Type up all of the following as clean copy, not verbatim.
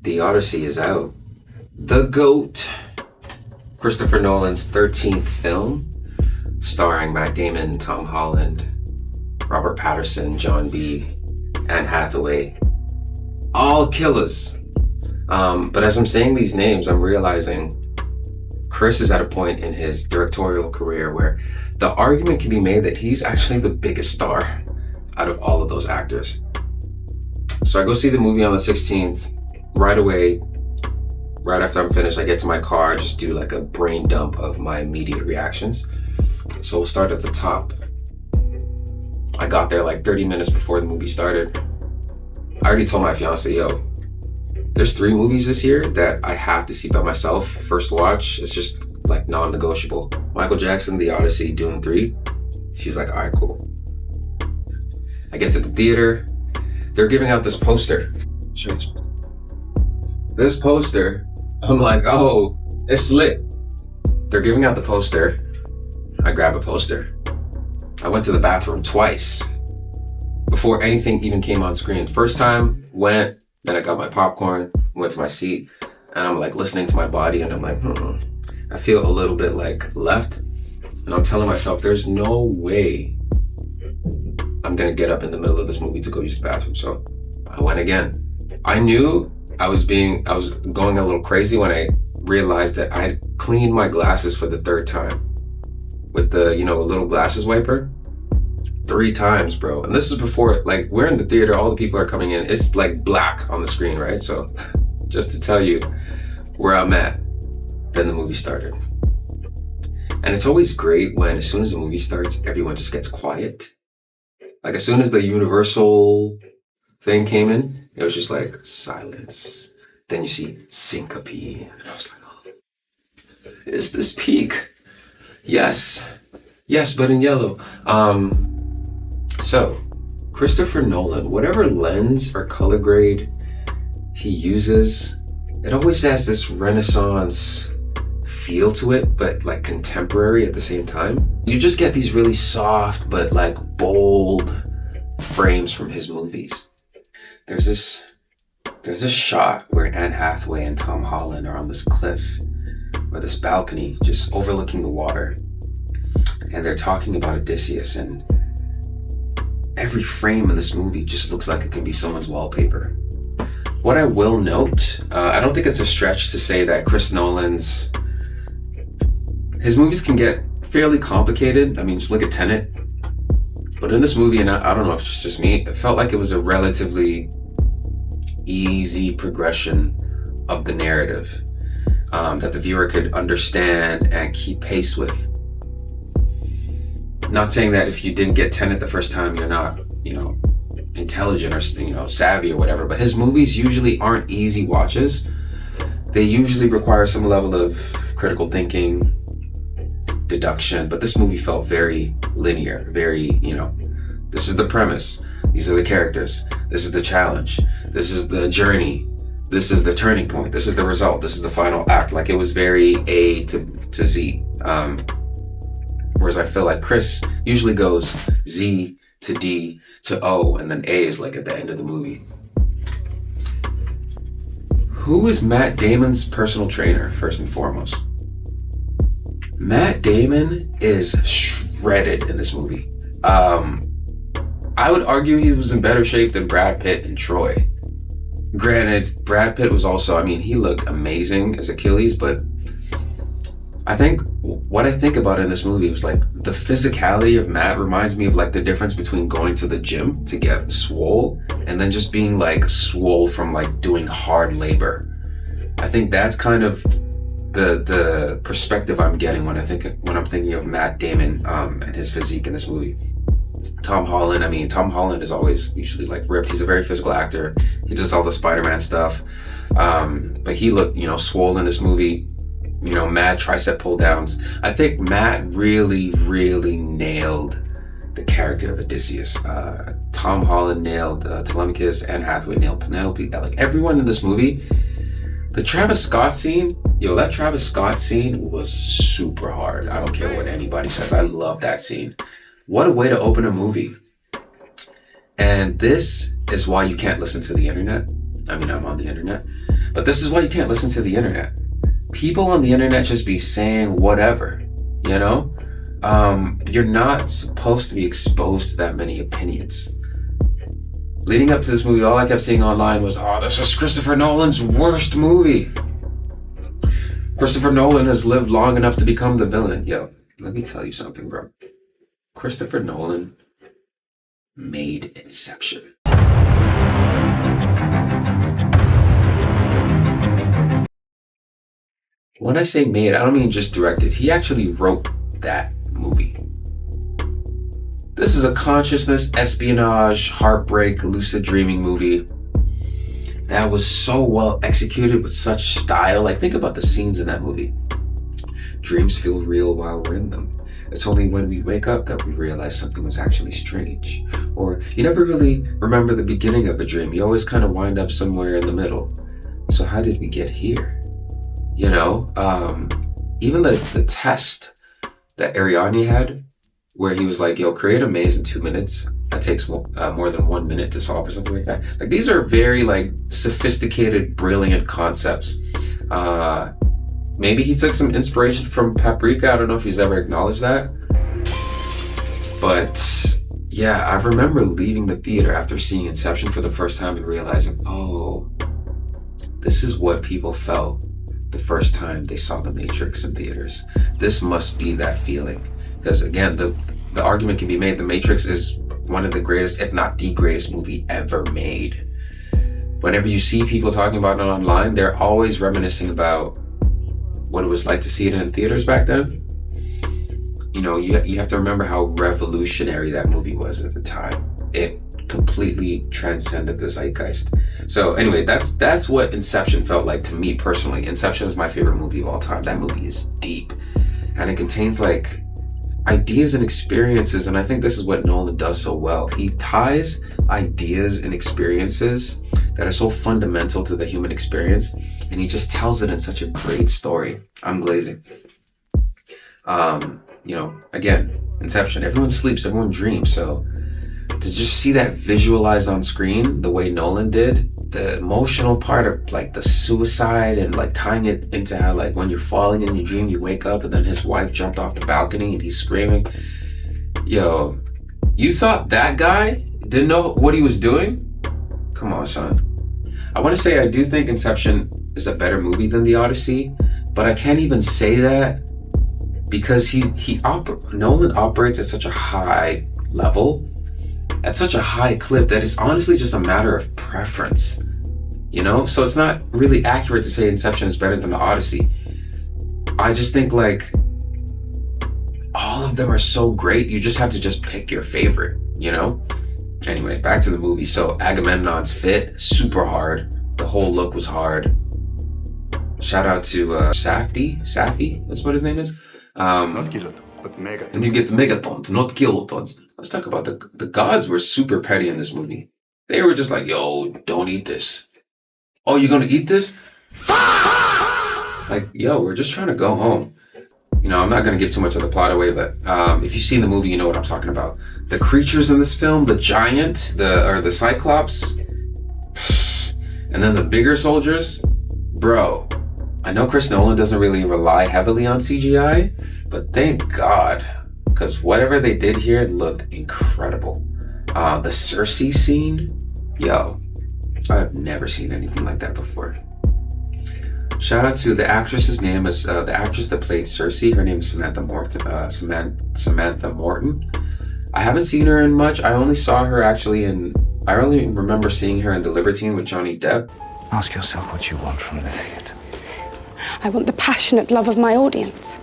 The Odyssey is out. The GOAT. Christopher Nolan's 13th film, starring Matt Damon, Tom Holland, Robert Pattinson, John B., Anne Hathaway. All killers. But as I'm saying these names, I'm realizing Chris is at a point in his directorial career where the argument can be made that he's actually the biggest star out of all of those actors. So I go see the movie on the 16th. Right away, right after I'm finished, I get to my car, just do like a brain dump of my immediate reactions. So we'll start at the top. I got there like 30 minutes before the movie started. I already told my fiance, yo, there's 3 movies this year that I have to see by myself. First watch, it's just like non-negotiable. Michael Jackson, The Odyssey, Dune 3. She's like, all right, cool. I get to the theater. They're giving out this poster. This poster, I'm like, oh, it's lit. They're giving out the poster. I grab a poster. I went to the bathroom twice before anything even came on screen. First time, went, then I got my popcorn, went to my seat, and I'm like listening to my body, and I'm like, I feel a little bit like left. And I'm telling myself, there's no way I'm gonna get up in the middle of this movie to go use the bathroom. So I went again. I knew I was going a little crazy when I realized that I had cleaned my glasses for the 3rd time with the, little glasses wiper. 3 times, bro. And this is before, like, we're in the theater, all the people are coming in. It's like black on the screen, right? So just to tell you where I'm at, then the movie started. And it's always great when as soon as the movie starts, everyone just gets quiet. Like as soon as the Universal thing came in, it was just like silence. Then you see syncope. And I was like, oh, is this peak? Yes, but in yellow. So Christopher Nolan, whatever lens or color grade he uses, it always has this Renaissance feel to it, but like contemporary at the same time. You just get these really soft, but like bold frames from his movies. There's this shot where Anne Hathaway and Tom Holland are on this cliff or this balcony just overlooking the water, and they're talking about Odysseus, and every frame in this movie just looks like it can be someone's wallpaper. What I will note, I don't think it's a stretch to say that Chris Nolan's his movies can get fairly complicated. I mean, just look at Tenet. But in this movie, and I don't know if it's just me, it felt like it was a relatively easy progression of the narrative that the viewer could understand and keep pace with. Not saying that if you didn't get Tenet the first time, you're not, intelligent or, savvy or whatever, but his movies usually aren't easy watches. They usually require some level of critical thinking, deduction, but this movie felt very linear, very, this is the premise, these are the characters, this is the challenge, this is the journey, this is the turning point, this is the result, this is the final act. Like it was very A to Z. Whereas I feel like Chris usually goes Z to D to O, and then A is like at the end of the movie. Who is Matt Damon's personal trainer, first and foremost? Matt Damon is shredded in this movie. I would argue he was in better shape than Brad Pitt and Troy. Granted, Brad Pitt was also, he looked amazing as Achilles, but I think what I think about in this movie was like the physicality of Matt reminds me of like the difference between going to the gym to get swole and then just being like swole from like doing hard labor. I think that's kind of the perspective I'm getting when I'm thinking of Matt Damon and his physique in this movie. Tom Holland is always usually like ripped. He's a very physical actor. He does all the Spider-Man stuff. But he looked, swole in this movie. Mad tricep pull downs. I think Matt really, really nailed the character of Odysseus. Tom Holland nailed Telemachus, Anne Hathaway nailed Penelope. Like everyone in this movie. The Travis Scott scene, that Travis Scott scene was super hard. I don't care what anybody says. I love that scene. What a way to open a movie. And this is why you can't listen to the internet. I'm on the internet. But this is why you can't listen to the internet. People on the internet just be saying whatever, you know? You're not supposed to be exposed to that many opinions. Leading up to this movie, all I kept seeing online was, oh, this is Christopher Nolan's worst movie. Christopher Nolan has lived long enough to become the villain. Yo, let me tell you something, bro. Christopher Nolan made Inception. When I say made, I don't mean just directed. He actually wrote that movie. This is a consciousness, espionage, heartbreak, lucid dreaming movie that was so well executed with such style. Like, think about the scenes in that movie. Dreams feel real while we're in them. It's only when we wake up that we realize something was actually strange. Or you never really remember the beginning of a dream. You always kind of wind up somewhere in the middle. So how did we get here? You know, even the test that Ariadne had, where he was like, yo, create a maze in 2 minutes. That takes more than 1 minute to solve or something like that. Like, these are very like sophisticated, brilliant concepts. Maybe he took some inspiration from Paprika. I don't know if he's ever acknowledged that. But yeah, I remember leaving the theater after seeing Inception for the first time and realizing, oh, this is what people felt the first time they saw The Matrix in theaters. This must be that feeling. Because again, the argument can be made, The Matrix is one of the greatest, if not the greatest movie ever made. Whenever you see people talking about it online, they're always reminiscing about what it was like to see it in theaters back then. You know, you have to remember how revolutionary that movie was at the time. It completely transcended the zeitgeist. So anyway, that's what Inception felt like to me personally. Inception is my favorite movie of all time. That movie is deep, and it contains like ideas and experiences, and I think this is what Nolan does so well. He ties ideas and experiences that are so fundamental to the human experience, and he just tells it in such a great story. I'm glazing. You know, again, Inception, everyone sleeps, everyone dreams, so to just see that visualized on screen the way Nolan did, the emotional part of like the suicide and like tying it into how like when you're falling in your dream, you wake up and then his wife jumped off the balcony and he's screaming. Yo, you thought that guy didn't know what he was doing? Come on, son. I want to say I do think Inception is a better movie than The Odyssey, but I can't even say that because Nolan operates at such a high level, at such a high clip, that it's honestly just a matter of preference, you know? So it's not really accurate to say Inception is better than The Odyssey. I just think like all of them are so great, you just have to just pick your favorite, you know? Anyway, back to the movie. So Agamemnon's fit, super hard. The whole look was hard. Shout out to Safi, that's what his name is. Not kilotons, but megatons. And you get megatons, not kilotons. Let's talk about the gods were super petty in this movie. They were just like, yo, don't eat this. Oh, you're gonna eat this? Like, yo, we're just trying to go home. You know, I'm not gonna give too much of the plot away, but if you've seen the movie, you know what I'm talking about. The creatures in this film, the giant, the Cyclops, and then the bigger soldiers, bro. I know Chris Nolan doesn't really rely heavily on CGI, but thank God, because whatever they did here looked incredible. The Cersei scene, yo, I've never seen anything like that before. Shout out to the actress's name is the actress that played Cersei. Her name is Samantha Morton. I haven't seen her in much. I only remember seeing her in The Libertine with Johnny Depp. Ask yourself what you want from the theatre. I want the passionate love of my audience.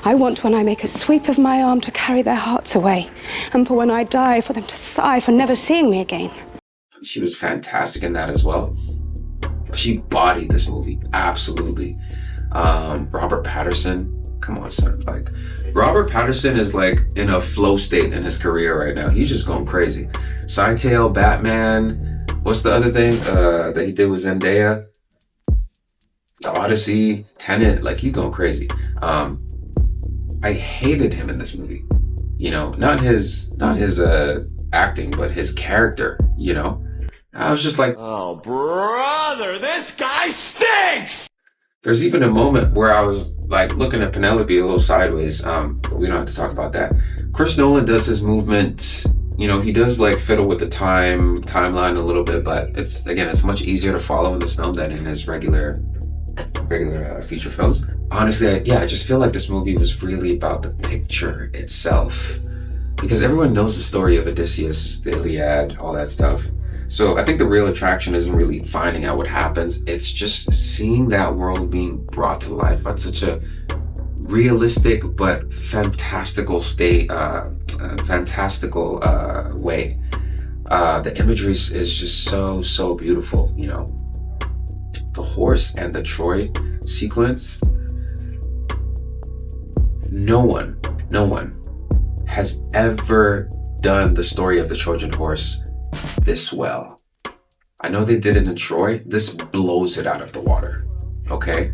I want, when I make a sweep of my arm, to carry their hearts away. And for when I die, for them to sigh for never seeing me again. She was fantastic in that as well. She bodied this movie, absolutely. Robert Pattinson, come on, son. Like, Robert Pattinson is like in a flow state in his career right now. He's just going crazy. Sidetail, Batman, what's the other thing that he did with Zendaya? The Odyssey, Tenet, like he's going crazy. I hated him in this movie. You know, not his acting, but his character, you know? I was just like, oh, brother, this guy stinks! there's even a moment where I was like looking at Penelope a little sideways, but we don't have to talk about that. Chris Nolan does his movement, you know, he does like fiddle with the timeline a little bit, but it's much easier to follow in this film than in his regular feature films. Honestly, I just feel like this movie was really about the picture itself, because everyone knows the story of Odysseus, the Iliad, all that stuff. So I think the real attraction isn't really finding out what happens. It's just seeing that world being brought to life on such a realistic but fantastical way. The imagery is just so beautiful, you know. The horse and the Troy sequence. No one has ever done the story of the Trojan horse this well. I know they did it in Troy. This blows it out of the water. Okay?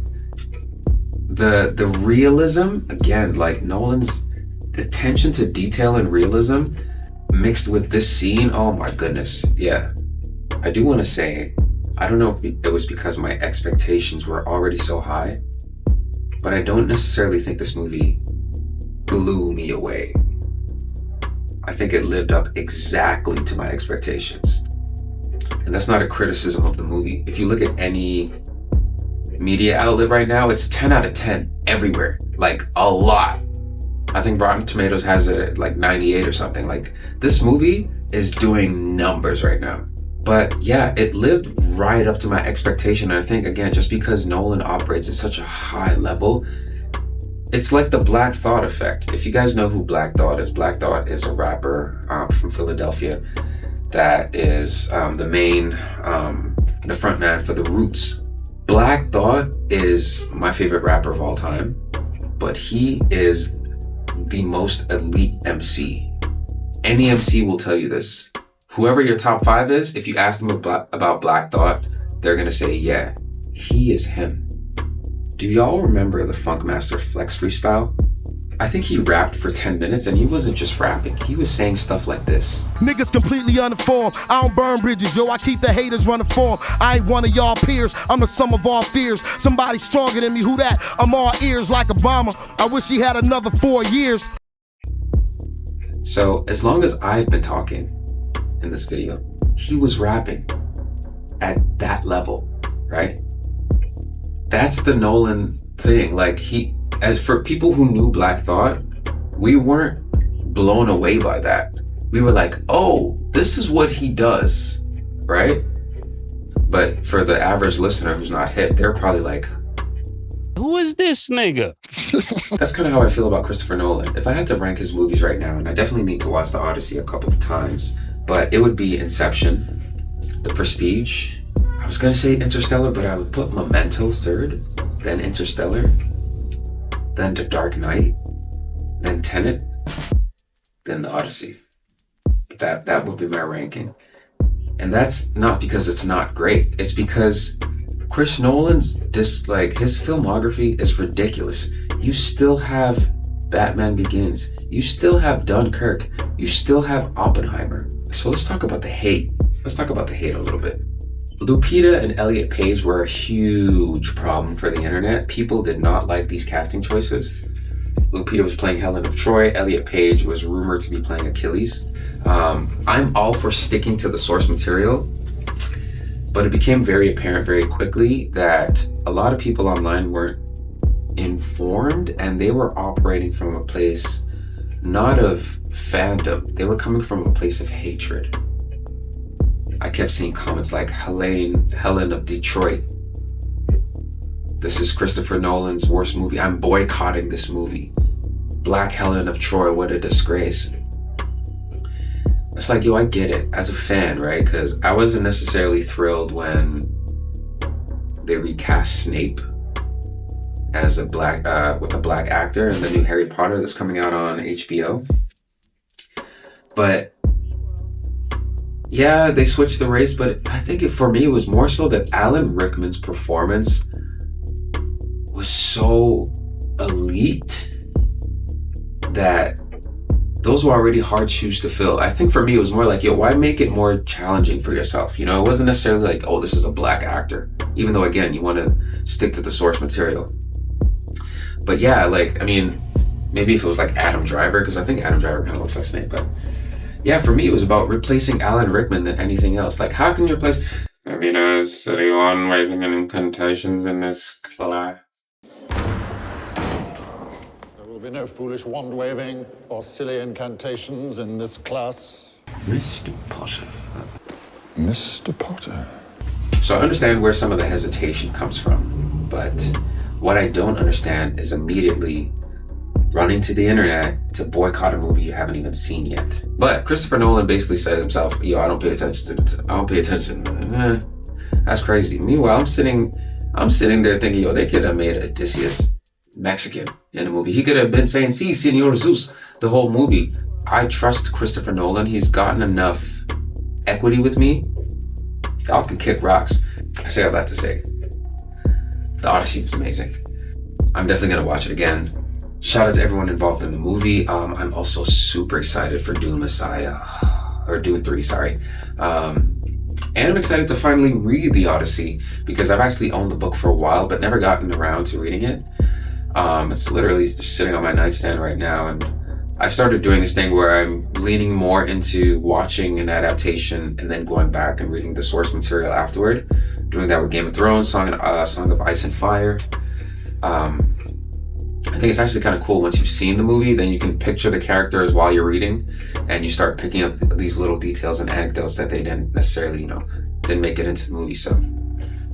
The realism, again, like Nolan's attention to detail and realism mixed with this scene, oh my goodness. Yeah. I do want to say, I don't know if it was because my expectations were already so high, but I don't necessarily think this movie blew me away. I think it lived up exactly to my expectations. And that's not a criticism of the movie. If you look at any media outlet right now, it's 10 out of 10 everywhere. Like, a lot. I think Rotten Tomatoes has it at like 98 or something. Like, this movie is doing numbers right now. But yeah, it lived right up to my expectation. And I think, again, just because Nolan operates at such a high level, it's like the Black Thought effect. If you guys know who Black Thought is a rapper from Philadelphia that is the front man for The Roots. Black Thought is my favorite rapper of all time, but he is the most elite MC. Any MC will tell you this. Whoever your top 5 is, if you ask them about Black Thought, they're gonna say, yeah, he is him. Do y'all remember the Funkmaster Flex freestyle? I think he rapped for 10 minutes and he wasn't just rapping, he was saying stuff like this. Niggas completely uninformed. I don't burn bridges, yo. I keep the haters running form. I ain't one of y'all peers. I'm the sum of all fears. Somebody stronger than me. Who that? I'm all ears like Obama. I wish he had another 4 years. So as long as I've been talking in this video, he was rapping at that level, right? That's the Nolan thing. Like, as for people who knew Black Thought, we weren't blown away by that. We were like, oh, this is what he does, right? But for the average listener who's not hip, they're probably like, who is this nigga? That's kind of how I feel about Christopher Nolan. If I had to rank his movies right now, and I definitely need to watch the Odyssey a couple of times, but it would be Inception, The Prestige. I was gonna say Interstellar, but I would put Memento third, then Interstellar, then The Dark Knight, then Tenet, then The Odyssey. That would be my ranking. And that's not because it's not great. It's because Chris Nolan's his filmography is ridiculous. You still have Batman Begins. You still have Dunkirk. You still have Oppenheimer. So let's talk about the hate. Let's talk about the hate a little bit. Lupita and Elliot Page were a huge problem for the internet. People did not like these casting choices. Lupita was playing Helen of Troy. Elliot Page was rumored to be playing Achilles. I'm all for sticking to the source material, but it became very apparent very quickly that a lot of people online weren't informed, and they were operating from a place not of fandom. They were coming from a place of hatred. I kept seeing comments like, Helen of Detroit. This is Christopher Nolan's worst movie. I'm boycotting this movie. Black Helen of Troy, what a disgrace. It's like, yo, I get it as a fan, right? Because I wasn't necessarily thrilled when they recast Snape as with a black actor in the new Harry Potter that's coming out on HBO. But yeah, they switched the race, but I think for me, it was more so that Alan Rickman's performance was so elite that those were already hard shoes to fill. I think for me, it was more like, yo, why make it more challenging for yourself? You know, it wasn't necessarily like, oh, this is a black actor, even though, again, you want to stick to the source material. But yeah, like, I mean, maybe if it was like Adam Driver, because I think Adam Driver kind of looks like Snape, but yeah, for me, it was about replacing Alan Rickman than anything else. Like, how can you replace... Have you noticed anyone waving incantations in this class? There will be no foolish wand waving or silly incantations in this class. Mr. Potter. Mr. Potter. So I understand where some of the hesitation comes from, but what I don't understand is immediately running to the internet to boycott a movie you haven't even seen yet. But Christopher Nolan basically says himself, yo, I don't pay attention to it. I don't pay attention. That's crazy. Meanwhile, I'm sitting there thinking, yo, they could have made Odysseus Mexican in the movie. He could have been saying, "Sí, Señor Zeus," the whole movie. I trust Christopher Nolan. He's gotten enough equity with me. Y'all can kick rocks. I say all that to say, the Odyssey was amazing. I'm definitely gonna watch it again. Shout out to everyone involved in the movie. I'm also super excited for Dune Messiah, or Dune 3, sorry. And I'm excited to finally read the Odyssey, because I've actually owned the book for a while, but never gotten around to reading it. It's literally just sitting on my nightstand right now, and I've started doing this thing where I'm leaning more into watching an adaptation and then going back and reading the source material afterward. Doing that with Game of Thrones, Song of Ice and Fire. I think it's actually kind of cool. Once you've seen the movie, then you can picture the characters while you're reading, and you start picking up these little details and anecdotes that they didn't necessarily, didn't make it into the movie. So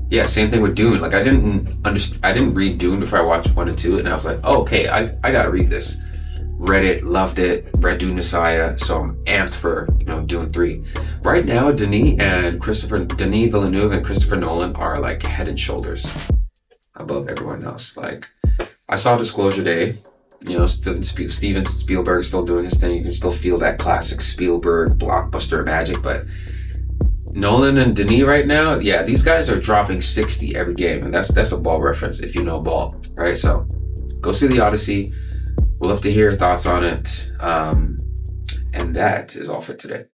yeah, same thing with Dune. Like I didn't read Dune before I watched 1 and 2, and I was like, oh, okay, I gotta read this. Read it, loved it, read Dune Messiah, so I'm amped for, Dune 3. Right now, Denis Villeneuve and Christopher Nolan are like head and shoulders above everyone else. Like, I saw Disclosure Day, Steven Spielberg still doing his thing. You can still feel that classic Spielberg blockbuster magic, but Nolan and Denis right now, yeah, these guys are dropping 60 every game, and that's a ball reference if you know ball, right? So go see the Odyssey. We'd love to hear your thoughts on it. And that is all for today.